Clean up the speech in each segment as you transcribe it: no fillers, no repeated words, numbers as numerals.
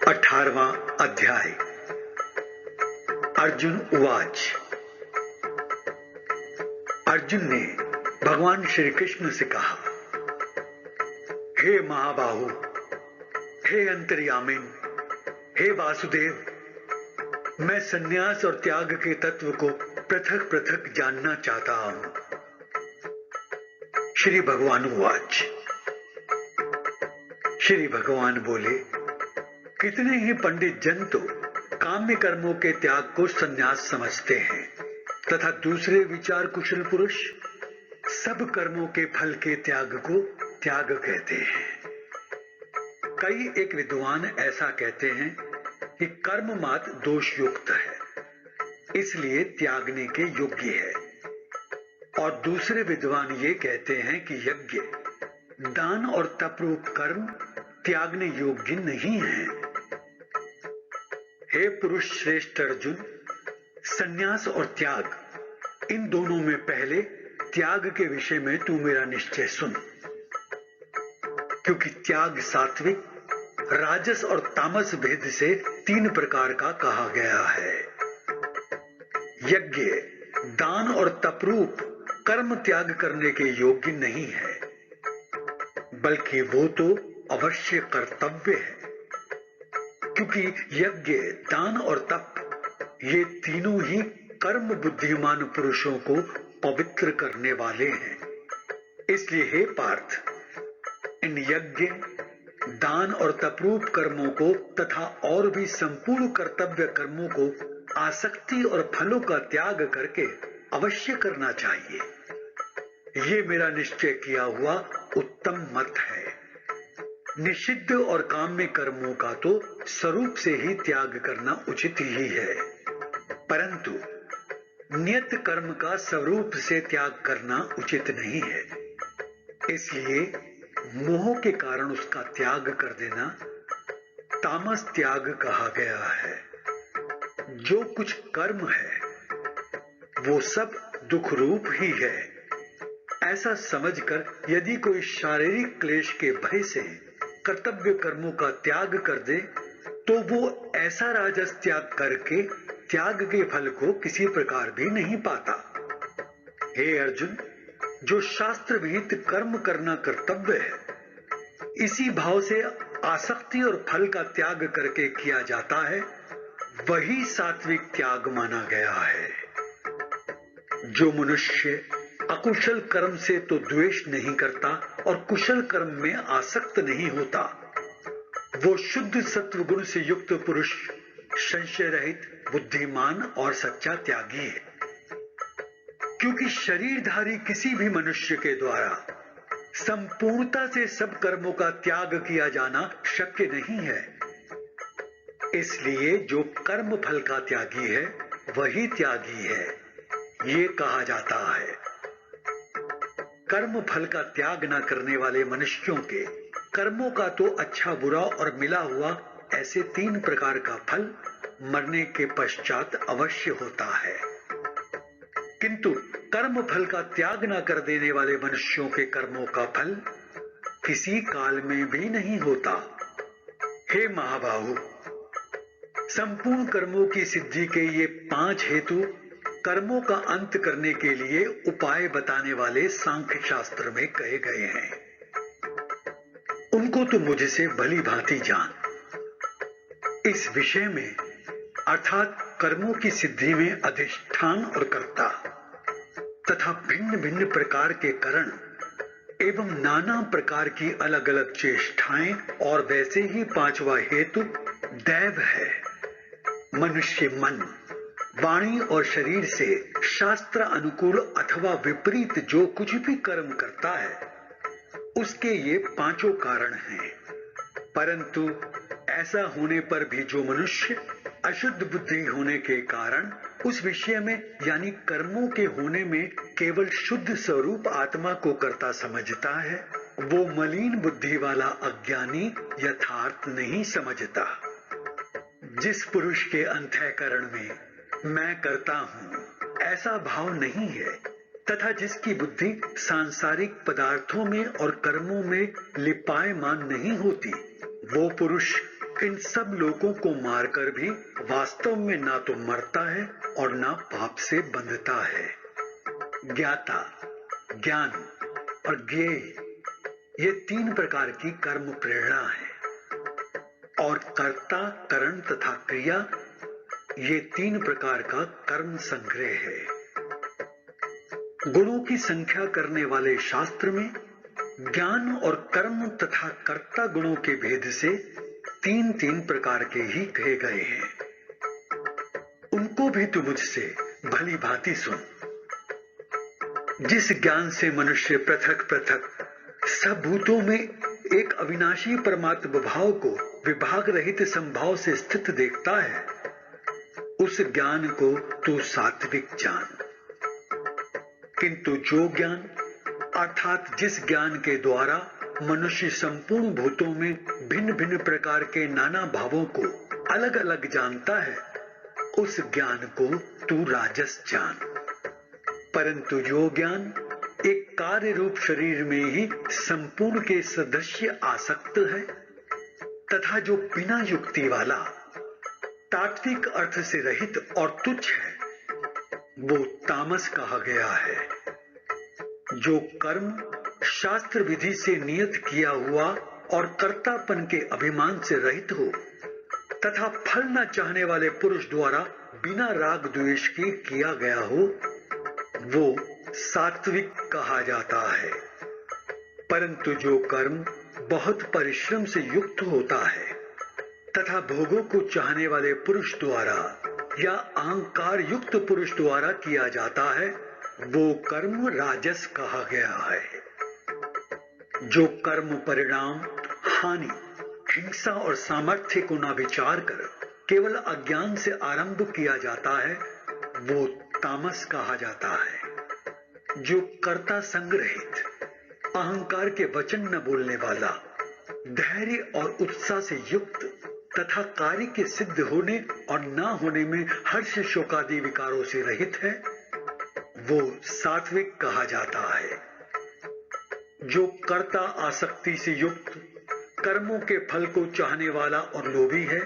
18वां अध्याय। अर्जुन उवाच। अर्जुन ने भगवान श्री कृष्ण से कहा, हे महाबाहु, हे अंतर्यामिन, हे वासुदेव, मैं संन्यास और त्याग के तत्व को पृथक पृथक जानना चाहता हूं। श्री भगवान उवाच। श्री भगवान बोले, कितने ही पंडित जन तो काम्य कर्मों के त्याग को संन्यास समझते हैं तथा दूसरे विचार कुशल पुरुष सब कर्मों के फल के त्याग को त्याग कहते हैं। कई एक विद्वान ऐसा कहते हैं कि कर्म मात्र दोष युक्त है, इसलिए त्यागने के योग्य है, और दूसरे विद्वान ये कहते हैं कि यज्ञ, दान और तपरूप कर्म त्यागने योग्य नहीं है। हे पुरुष श्रेष्ठ अर्जुन, संन्यास और त्याग, इन दोनों में पहले त्याग के विषय में तू मेरा निश्चय सुन, क्योंकि त्याग सात्विक, राजस और तामस भेद से 3 प्रकार का कहा गया है। यज्ञ, दान और तपरूप कर्म त्याग करने के योग्य नहीं है, बल्कि वो तो अवश्य कर्तव्य है, क्योंकि यज्ञ, दान और तप ये तीनों ही कर्म बुद्धिमान पुरुषों को पवित्र करने वाले हैं। इसलिए हे पार्थ, इन यज्ञ, दान और तपरूप कर्मों को तथा और भी संपूर्ण कर्तव्य कर्मों को आसक्ति और फलों का त्याग करके अवश्य करना चाहिए। ये मेरा निश्चय किया हुआ उत्तम मत है। निषिद्ध और काम्य कर्मों का तो स्वरूप से ही त्याग करना उचित ही है, परंतु नियत कर्म का स्वरूप से त्याग करना उचित नहीं है। इसलिए मोह के कारण उसका त्याग कर देना तामस त्याग कहा गया है। जो कुछ कर्म है वो सब दुख रूप ही है, ऐसा समझकर यदि कोई शारीरिक क्लेश के भय से कर्तव्य कर्मों का त्याग कर दे तो वो ऐसा राजस त्याग करके त्याग के फल को किसी प्रकार भी नहीं पाता। हे अर्जुन, जो शास्त्र विहित कर्म करना कर्तव्य है, इसी भाव से आसक्ति और फल का त्याग करके किया जाता है, वही सात्विक त्याग माना गया है। जो मनुष्य अकुशल कर्म से तो द्वेष नहीं करता और कुशल कर्म में आसक्त नहीं होता, वो शुद्ध सत्व गुण से युक्त पुरुष संशय रहित, बुद्धिमान और सच्चा त्यागी है। क्योंकि शरीरधारी किसी भी मनुष्य के द्वारा संपूर्णता से सब कर्मों का त्याग किया जाना शक्य नहीं है। इसलिए जो कर्म फल का त्यागी है वही त्यागी है, ये कहा जाता है। कर्म फल का त्याग न करने वाले मनुष्यों के कर्मों का तो अच्छा बुरा और मिला हुआ ऐसे 3 प्रकार का फल मरने के पश्चात अवश्य होता है, किंतु कर्म फल का त्याग न कर देने वाले मनुष्यों के कर्मों का फल किसी काल में भी नहीं होता। हे महाबाहु, संपूर्ण कर्मों की सिद्धि के ये 5 हेतु कर्मों का अंत करने के लिए उपाय बताने वाले सांख्य शास्त्र में कहे गए हैं। उनको तो मुझसे भली भांति जान। इस विषय में अर्थात कर्मों की सिद्धि में अधिष्ठान और कर्ता तथा भिन्न भिन्न प्रकार के करण एवं नाना प्रकार की अलग अलग चेष्टाएं और वैसे ही 5वां हेतु दैव है। मनुष्य मन, वाणी और शरीर से शास्त्र अनुकूल अथवा विपरीत जो कुछ भी कर्म करता है उसके ये 5 कारण हैं। परंतु ऐसा होने पर भी जो मनुष्य अशुद्ध बुद्धि होने के कारण उस विषय में यानी कर्मों के होने में केवल शुद्ध स्वरूप आत्मा को कर्ता समझता है, वो मलिन बुद्धि वाला अज्ञानी यथार्थ नहीं समझता। जिस पुरुष के अंतःकरण में मैं करता हूं ऐसा भाव नहीं है तथा जिसकी बुद्धि सांसारिक पदार्थों में और कर्मों में लिपायमान नहीं होती, वो पुरुष इन सब लोगों को मारकर भी वास्तव में ना तो मरता है और ना पाप से बंधता है। ज्ञाता, ज्ञान और ज्ञेय ये तीन प्रकार की कर्म प्रेरणा है, और कर्ता, करण तथा क्रिया ये तीन प्रकार का कर्म संग्रह है। गुणों की संख्या करने वाले शास्त्र में ज्ञान और कर्म तथा कर्ता गुणों के भेद से तीन तीन प्रकार के ही कहे गए हैं। उनको भी तू मुझसे भली भांति सुन। जिस ज्ञान से मनुष्य पृथक पृथक सब भूतों में एक अविनाशी परमात्म भाव को विभाग रहित संभाव से स्थित देखता है, उस ज्ञान को तू सात्विक जान। किंतु जो ज्ञान अर्थात जिस ज्ञान के द्वारा मनुष्य संपूर्ण भूतों में भिन्न भिन्न प्रकार के नाना भावों को अलग अलग जानता है, उस ज्ञान को तू राजस जान। परंतु जो ज्ञान एक कार्य रूप शरीर में ही संपूर्ण के सदस्य आसक्त है तथा जो बिना युक्ति वाला तात्विक अर्थ से रहित और तुच्छ है, वो तामस कहा गया है। जो कर्म शास्त्र विधि से नियत किया हुआ और कर्तापन के अभिमान से रहित हो तथा फल न चाहने वाले पुरुष द्वारा बिना राग द्वेष के किया गया हो, वो सात्विक कहा जाता है। परंतु जो कर्म बहुत परिश्रम से युक्त होता है तथा भोगों को चाहने वाले पुरुष द्वारा या अहंकार युक्त पुरुष द्वारा किया जाता है, वो कर्म राजस कहा गया है। जो कर्म परिणाम, हानि, हिंसा और सामर्थ्य को न विचार कर केवल अज्ञान से आरंभ किया जाता है, वो तामस कहा जाता है। जो कर्ता संग्रहित, अहंकार के वचन न बोलने वाला, धैर्य और उत्साह से युक्त तथा कार्य के सिद्ध होने और न होने में हर्ष शोकादि विकारों से रहित है, वो सात्विक कहा जाता है। जो कर्ता आसक्ति से युक्त, कर्मों के फल को चाहने वाला और लोभी है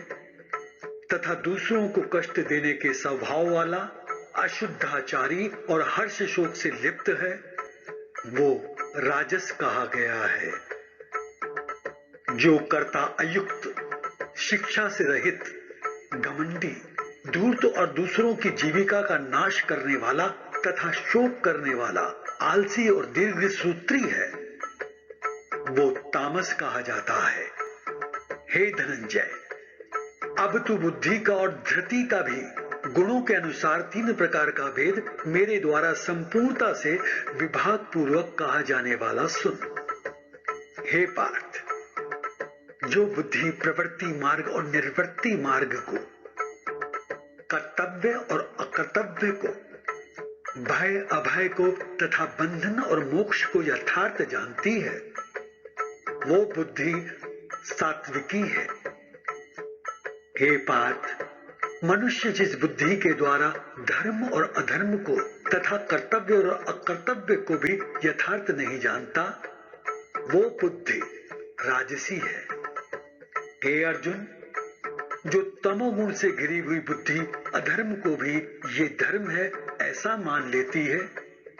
तथा दूसरों को कष्ट देने के स्वभाव वाला, अशुद्धाचारी और हर्ष शोक से लिप्त है, वो राजस कहा गया है। जो कर्ता अयुक्त, शिक्षा से रहित, घमंडी, धूर्त और दूसरों की जीविका का नाश करने वाला तथा शोक करने वाला, आलसी और दीर्घ सूत्री है, वो तामस कहा जाता है। हे धनंजय, अब तू बुद्धि का और धृति का भी गुणों के अनुसार तीन प्रकार का भेद मेरे द्वारा संपूर्णता से विभाग पूर्वक कहा जाने वाला सुन। हे पार्थ, जो बुद्धि प्रवृत्ति मार्ग और निर्वृत्ति मार्ग को, कर्तव्य और अकर्तव्य को, भय अभय को तथा बंधन और मोक्ष को यथार्थ जानती है, वो बुद्धि सात्विकी है। हे पार्थ, मनुष्य जिस बुद्धि के द्वारा धर्म और अधर्म को तथा कर्तव्य और अकर्तव्य को भी यथार्थ नहीं जानता, वो बुद्धि राजसी है। हे अर्जुन, जो तमोगुण से घिरी हुई बुद्धि अधर्म को भी ये धर्म है ऐसा मान लेती है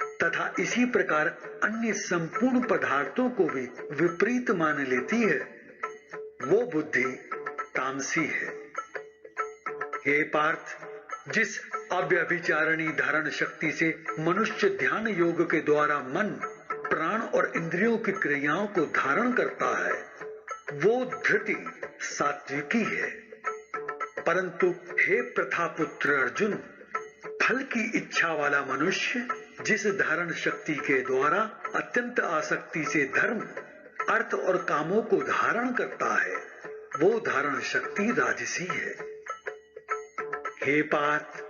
तथा इसी प्रकार अन्य संपूर्ण पदार्थों को भी विपरीत मान लेती है, वो बुद्धि तामसी है। हे पार्थ, जिस अव्यभिचारिणी धारण शक्ति से मनुष्य ध्यान योग के द्वारा मन, प्राण और इंद्रियों की क्रियाओं को धारण करता है, वो धृति सात्विकी है। परंतु हे प्रथापुत्र अर्जुन, फल की इच्छा वाला मनुष्य जिस धारण शक्ति के द्वारा अत्यंत आसक्ति से धर्म, अर्थ और कामों को धारण करता है, वो धारण शक्ति राजसी है। हे पार्थ,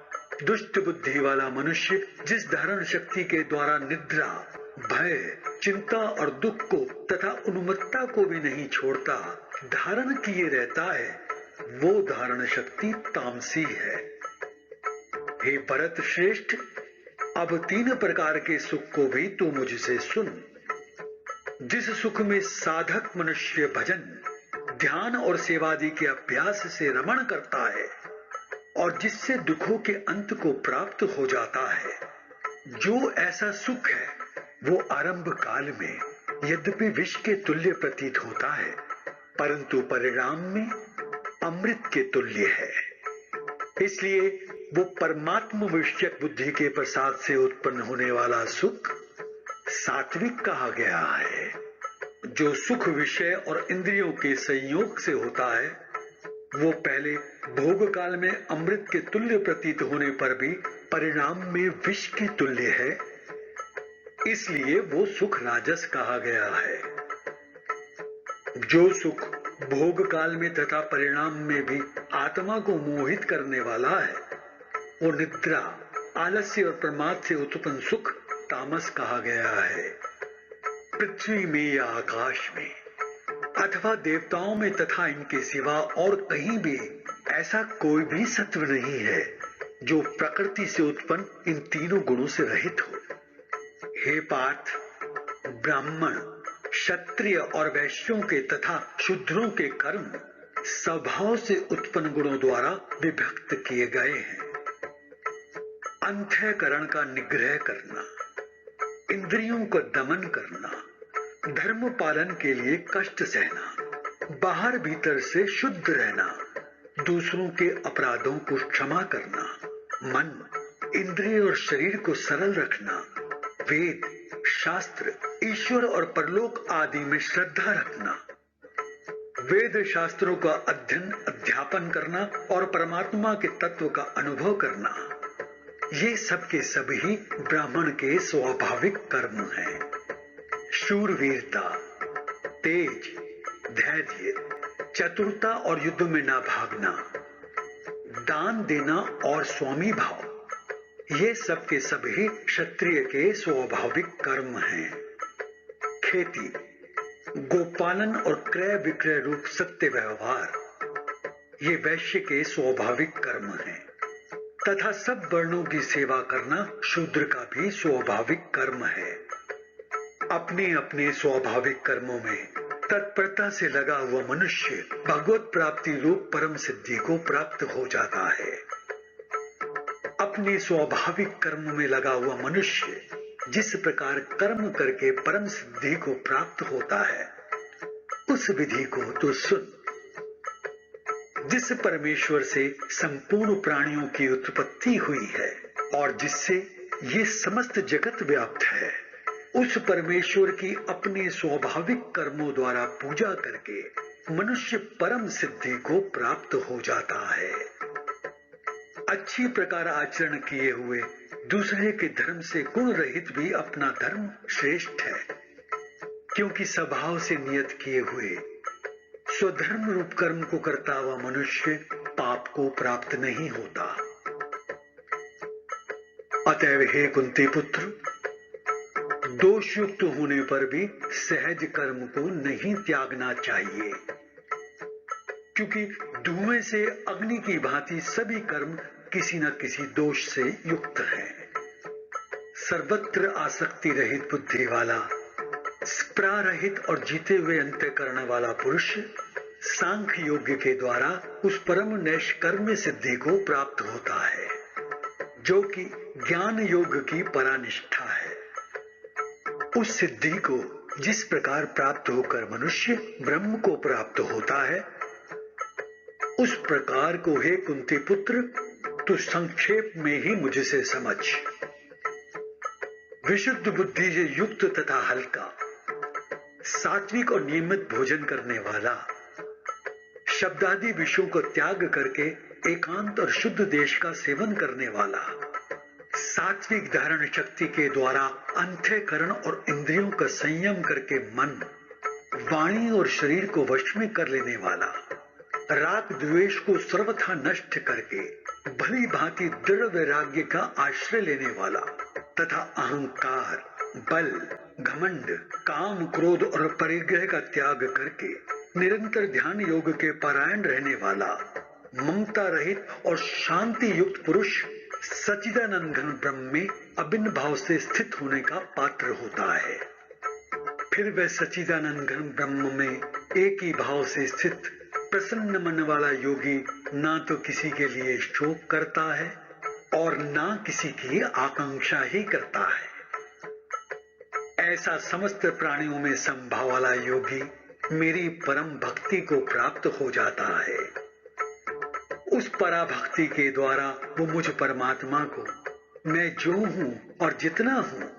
दुष्ट बुद्धि वाला मनुष्य जिस धारण शक्ति के द्वारा निद्रा, भय, चिंता और दुख को तथा उन्मत्तता को भी नहीं छोड़ता, धारण किए रहता है, वो धारण शक्ति तामसी है। हे भरत श्रेष्ठ, अब तीन प्रकार के सुख को भी तू मुझसे सुन। जिस सुख में साधक मनुष्य भजन, ध्यान और सेवादि के अभ्यास से रमण करता है और जिससे दुखों के अंत को प्राप्त हो जाता है। जो ऐसा सुख है वो आरंभ काल में यद्यपि विष के तुल्य प्रतीत होता है, परंतु परिणाम में अमृत के तुल्य है। इसलिए वो परमात्म विषयक बुद्धि के प्रसाद से उत्पन्न होने वाला सुख सात्विक कहा गया है। जो सुख विषय और इंद्रियों के संयोग से होता है वो पहले भोग काल में अमृत के तुल्य प्रतीत होने पर भी परिणाम में विष के तुल्य है, इसलिए वो सुख राजस कहा गया है। जो सुख भोग काल में तथा परिणाम में भी आत्मा को मोहित करने वाला है वो निद्रा, आलस्य और प्रमाद से उत्पन्न सुख तामस कहा गया है। पृथ्वी में या आकाश में अथवा देवताओं में तथा इनके सिवा और कहीं भी ऐसा कोई भी सत्व नहीं है जो प्रकृति से उत्पन्न इन तीनों गुणों से रहित हो। हे पार्थ, ब्राह्मण, क्षत्रिय और वैश्यों के तथा शूद्रों के कर्म स्वभाव से उत्पन्न गुणों द्वारा विभक्त किए गए हैं। अंतःकरण का निग्रह करना, इंद्रियों का दमन करना, धर्म पालन के लिए कष्ट सहना, बाहर भीतर से शुद्ध रहना, दूसरों के अपराधों को क्षमा करना, मन, इंद्रिय और शरीर को सरल रखना, वेद, शास्त्र, ईश्वर और परलोक आदि में श्रद्धा रखना, वेद शास्त्रों का अध्ययन अध्यापन करना और परमात्मा के तत्व का अनुभव करना, ये सब के सब ही ब्राह्मण के स्वाभाविक कर्म हैं। शूरवीरता, तेज, धैर्य, चतुरता और युद्ध में ना भागना, दान देना और स्वामी भाव, ये सब के सब ही क्षत्रिय के स्वाभाविक कर्म हैं। खेती, गोपालन और क्रय विक्रय रूप सत्य व्यवहार, ये वैश्य के स्वाभाविक कर्म हैं तथा सब वर्णों की सेवा करना शूद्र का भी स्वाभाविक कर्म है। अपने अपने स्वाभाविक कर्मों में तत्परता से लगा हुआ मनुष्य भगवत प्राप्ति रूप परम सिद्धि को प्राप्त हो जाता है। अपने स्वाभाविक कर्म में लगा हुआ मनुष्य जिस प्रकार कर्म करके परम सिद्धि को प्राप्त होता है उस विधि को तो सुन। जिस परमेश्वर से संपूर्ण प्राणियों की उत्पत्ति हुई है और जिससे ये समस्त जगत व्याप्त है, उस परमेश्वर की अपने स्वाभाविक कर्मों द्वारा पूजा करके मनुष्य परम सिद्धि को प्राप्त हो जाता है। अच्छी प्रकार आचरण किए हुए दूसरे के धर्म से गुण रहित भी अपना धर्म श्रेष्ठ है, क्योंकि स्वभाव से नियत किए हुए स्वधर्म रूप कर्म को करता हुआ मनुष्य पाप को प्राप्त नहीं होता। अतएव हे कुंती पुत्र, दोष युक्त होने पर भी सहज कर्म को नहीं त्यागना चाहिए, क्योंकि धुएं से अग्नि की भांति सभी कर्म किसी न किसी दोष से युक्त हैं। सर्वत्र आसक्ति रहित बुद्धि वाला, स्पृहा रहित और जीते हुए अंतःकरण वाला पुरुष सांख्य योग के द्वारा उस परम नैष्कर्म्य सिद्धि को प्राप्त होता है, जो कि ज्ञान योग की परानिष्ठा है। उस सिद्धि को जिस प्रकार प्राप्त होकर मनुष्य ब्रह्म को प्राप्त होता है, उस प्रकार को हे कुंती पुत्र तू संक्षेप में ही मुझसे समझ। विशुद्ध बुद्धि से युक्त तथा हल्का, सात्विक और नियमित भोजन करने वाला, शब्दादि विषयों को त्याग करके एकांत और शुद्ध देश का सेवन करने वाला, सात्विक धारण शक्ति के द्वारा अंतःकरण और इंद्रियों का संयम करके मन, वाणी और शरीर को वश में कर लेने वाला, राग द्वेष को सर्वथा नष्ट करके भली भांति दृढ़ वैराग्य का आश्रय लेने वाला तथा अहंकार, बल, घमंड, काम, क्रोध और परिग्रह का त्याग करके निरंतर ध्यान योग के पारायण रहने वाला, ममता रहित और शांति युक्त पुरुष सच्चिदानंद घन ब्रह्म में अभिन्न भाव से स्थित होने का पात्र होता है। फिर वह सच्चिदानंद घन ब्रह्म में एक ही भाव से स्थित प्रसन्न मन वाला योगी ना तो किसी के लिए शोक करता है और ना किसी की आकांक्षा ही करता है। ऐसा समस्त प्राणियों में समभाव वाला योगी मेरी परम भक्ति को प्राप्त हो जाता है। उस पराभक्ति के द्वारा वो मुझ परमात्मा को मैं जो हूं और जितना हूं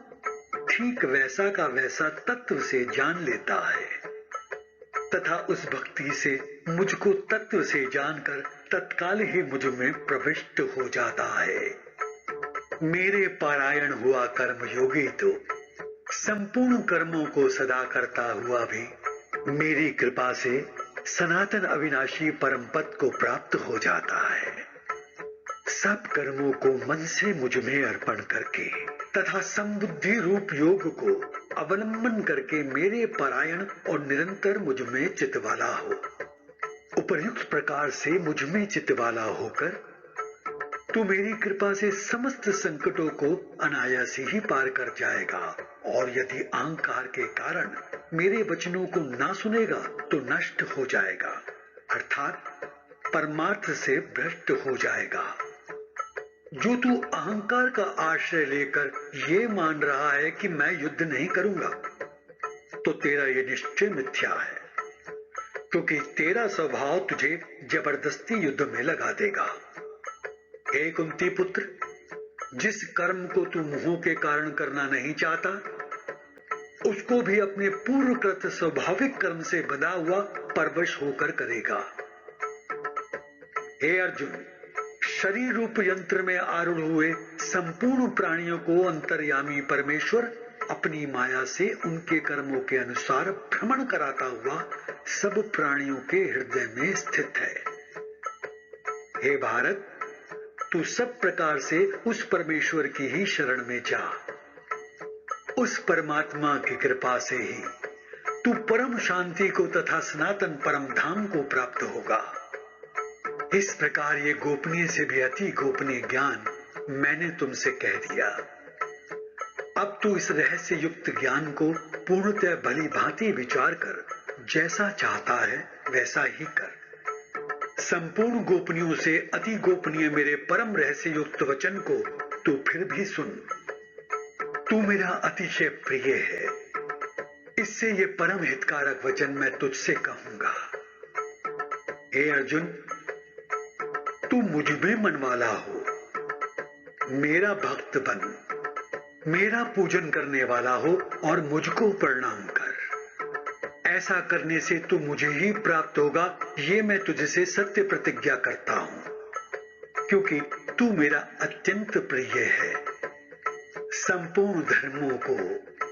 ठीक वैसा का वैसा तत्व से जान लेता है तथा उस भक्ति से मुझको तत्व से जानकर तत्काल ही मुझ में प्रविष्ट हो जाता है। मेरे पारायण हुआ कर्म योगी तो संपूर्ण कर्मों को सदा करता हुआ भी मेरी कृपा से सनातन अविनाशी परम पद को प्राप्त हो जाता है। सब कर्मों को मन से मुझ में अर्पण करके तथा संबुद्धि रूप योग को अवलंबन करके मेरे पारायण और निरंतर मुझ में चित्त वाला हो। उपर्युक्त प्रकार से मुझ में चित्त वाला होकर तू मेरी कृपा से समस्त संकटों को अनायास ही पार कर जाएगा और यदि अहंकार के कारण मेरे वचनों को ना सुनेगा तो नष्ट हो जाएगा, अर्थात परमार्थ से भ्रष्ट हो जाएगा। जो तू अहंकार का आश्रय लेकर ये मान रहा है कि मैं युद्ध नहीं करूंगा, तो तेरा ये निश्चय मिथ्या है, क्योंकि तेरा स्वभाव तुझे जबरदस्ती युद्ध में लगा देगा। हे कुंती पुत्र, जिस कर्म को तू मोह के कारण करना नहीं चाहता, उसको भी अपने पूर्वकृत स्वाभाविक कर्म से बंधा हुआ परवश होकर करेगा। हे अर्जुन, शरीर रूप यंत्र में आरूढ़ हुए संपूर्ण प्राणियों को अंतर्यामी परमेश्वर अपनी माया से उनके कर्मों के अनुसार भ्रमण कराता हुआ सब प्राणियों के हृदय में स्थित है। हे भारत, तू सब प्रकार से उस परमेश्वर की ही शरण में जा। उस परमात्मा की कृपा से ही तू परम शांति को तथा सनातन परम धाम को प्राप्त होगा। इस प्रकार ये गोपनीय से भी अति गोपनीय ज्ञान मैंने तुमसे कह दिया। अब तू इस रहस्य युक्त ज्ञान को पूर्णतः भली भांति विचार कर जैसा चाहता है वैसा ही कर। संपूर्ण गोपनीयों से अति गोपनीय मेरे परम रहस्य युक्त वचन को तू फिर भी सुन। तू मेरा अतिशय प्रिय है, इससे ये परम हितकारक वचन मैं तुझसे कहूंगा। हे अर्जुन, तू मुझ में मन वाला हो, मेरा भक्त बन, मेरा पूजन करने वाला हो और मुझको प्रणाम कर। ऐसा करने से तू मुझे ही प्राप्त होगा, ये मैं तुझसे सत्य प्रतिज्ञा करता हूं, क्योंकि तू मेरा अत्यंत प्रिय है। संपूर्ण धर्मों को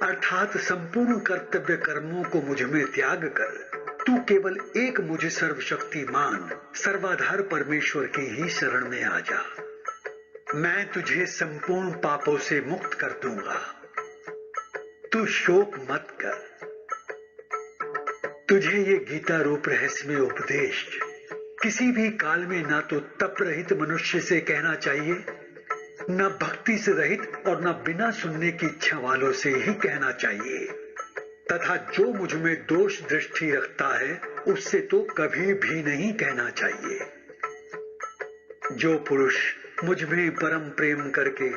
अर्थात संपूर्ण कर्तव्य कर्मों को मुझ में त्याग कर तू केवल एक मुझ सर्वशक्तिमान सर्वाधार परमेश्वर की ही शरण में आ जा। मैं तुझे संपूर्ण पापों से मुक्त कर दूंगा। तू शोक मत कर। तुझे ये गीता रूप रहस्य में उपदेश किसी भी काल में ना तो तप रहित मनुष्य से कहना चाहिए, न भक्ति से रहित और न बिना सुनने की इच्छा वालों से ही कहना चाहिए, तथा जो मुझ में दोष दृष्टि रखता है उससे तो कभी भी नहीं कहना चाहिए। जो पुरुष मुझ में परम प्रेम करके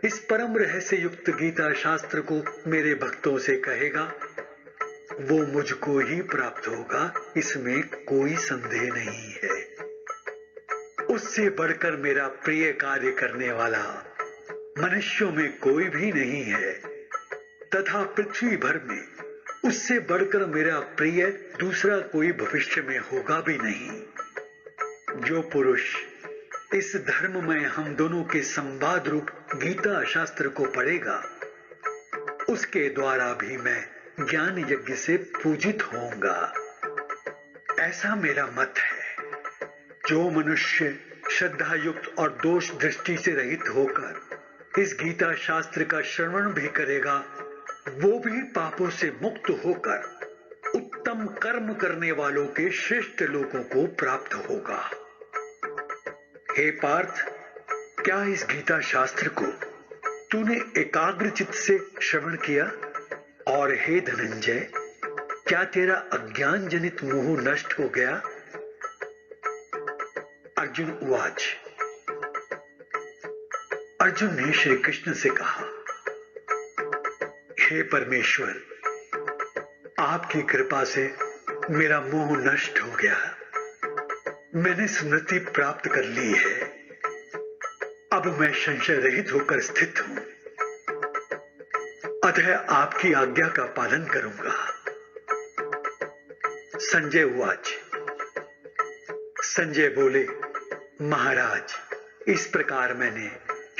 इस परम रहस्य युक्त गीता शास्त्र को मेरे भक्तों से कहेगा, वो मुझको ही प्राप्त होगा, इसमें कोई संदेह नहीं है। उससे बढ़कर मेरा प्रिय कार्य करने वाला मनुष्यों में कोई भी नहीं है, तथा पृथ्वी भर में उससे बढ़कर मेरा प्रिय दूसरा कोई भविष्य में होगा भी नहीं। जो पुरुष इस धर्म में हम दोनों के संवाद रूप गीता शास्त्र को पढ़ेगा, उसके द्वारा भी मैं ज्ञान यज्ञ से पूजित होऊंगा, ऐसा मेरा मत है। जो मनुष्य श्रद्धा युक्त और दोष दृष्टि से रहित होकर इस गीता शास्त्र का श्रवण भी करेगा, वो भी पापों से मुक्त होकर उत्तम कर्म करने वालों के श्रेष्ठ लोगों को प्राप्त होगा। हे पार्थ, क्या इस गीता शास्त्र को तूने एकाग्र चित्त से श्रवण किया? और हे धनंजय, क्या तेरा अज्ञान जनित मोह नष्ट हो गया? अर्जुन उवाच। अर्जुन ने श्री कृष्ण से कहा, हे परमेश्वर, आपकी कृपा से मेरा मोह नष्ट हो गया। मैंने स्मृति प्राप्त कर ली है। अब मैं संशय रहित होकर स्थित हूं। अतः आपकी आज्ञा का पालन करूंगा। संजय उवाच। संजय बोले, महाराज, इस प्रकार मैंने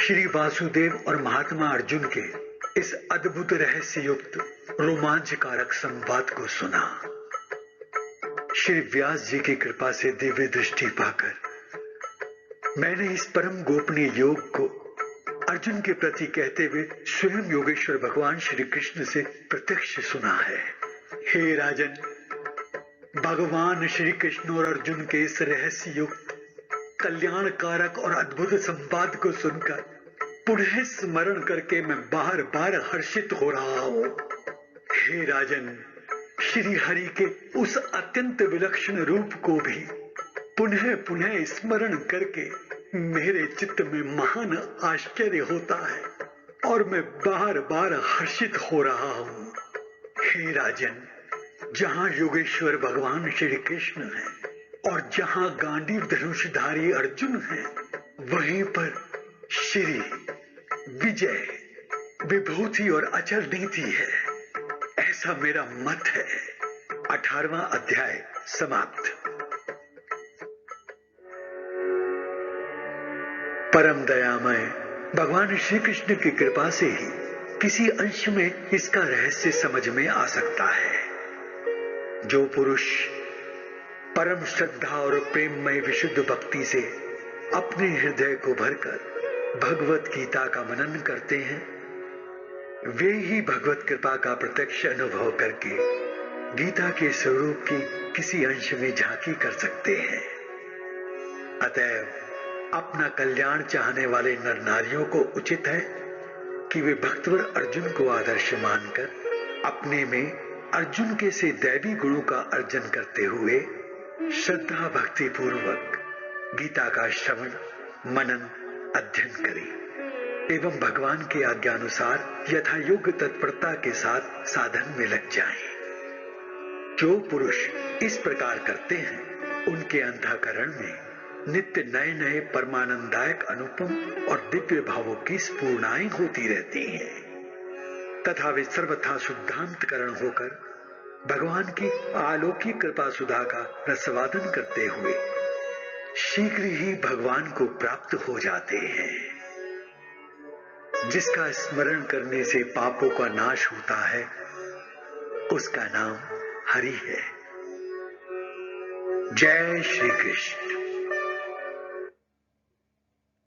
श्री वासुदेव और महात्मा अर्जुन के इस अद्भुत रहस्य युक्त रोमांचकारक संवाद को सुना। श्री व्यास जी की कृपा से दिव्य दृष्टि पाकर मैंने इस परम गोपनीय योग को अर्जुन के प्रति कहते हुए स्वयं योगेश्वर भगवान श्री कृष्ण से प्रत्यक्ष सुना है। हे राजन, भगवान श्री कृष्ण और अर्जुन के इस रहस्य युक्त कल्याणकारक और अद्भुत संवाद को सुनकर पुनः स्मरण करके मैं बार बार हर्षित हो रहा हूं। हे राजन, श्री हरि के उस अत्यंत विलक्षण रूप को भी पुनः पुनः स्मरण करके मेरे चित्त में महान आश्चर्य होता है और मैं बार बार हर्षित हो रहा हूं। हे राजन, जहां योगेश्वर भगवान श्री कृष्ण है और जहां गांडीव धनुषधारी अर्जुन है, वहीं पर श्री विजय, विभूति और अचल नीति है, ऐसा मेरा मत है। 18वां अध्याय समाप्त। परम दयामय भगवान श्री कृष्ण की कृपा से ही किसी अंश में इसका रहस्य समझ में आ सकता है। जो पुरुष परम श्रद्धा और प्रेममय विशुद्ध भक्ति से अपने हृदय को भरकर भगवत गीता का मनन करते हैं, वे ही भगवत कृपा का प्रत्यक्ष अनुभव करके गीता के स्वरूप की किसी अंश में झांकी कर सकते हैं। अतएव अपना कल्याण चाहने वाले नर नारियों को उचित है कि वे भक्तवर अर्जुन को आदर्श मानकर अपने में अर्जुन के से दैवी गुणों का अर्जन करते हुए श्रद्धा भक्ति पूर्वक गीता का श्रवण, मनन, अध्ययन करें एवं भगवान के आज्ञानुसार यथा योग्य तत्परता के साथ साधन में लग जाएं। जो पुरुष इस प्रकार करते हैं, उनके अंतःकरण में नित्य नए नए परमानंदायक अनुपम और दिव्य भावों की स्फुरणाएं होती रहती हैं तथा वे सर्वथा शुद्धांतकरण होकर भगवान की अलौकिक कृपा सुधा का रसवादन करते हुए शीघ्र ही भगवान को प्राप्त हो जाते हैं। जिसका स्मरण करने से पापों का नाश होता है, उसका नाम हरि है। जय श्री कृष्ण।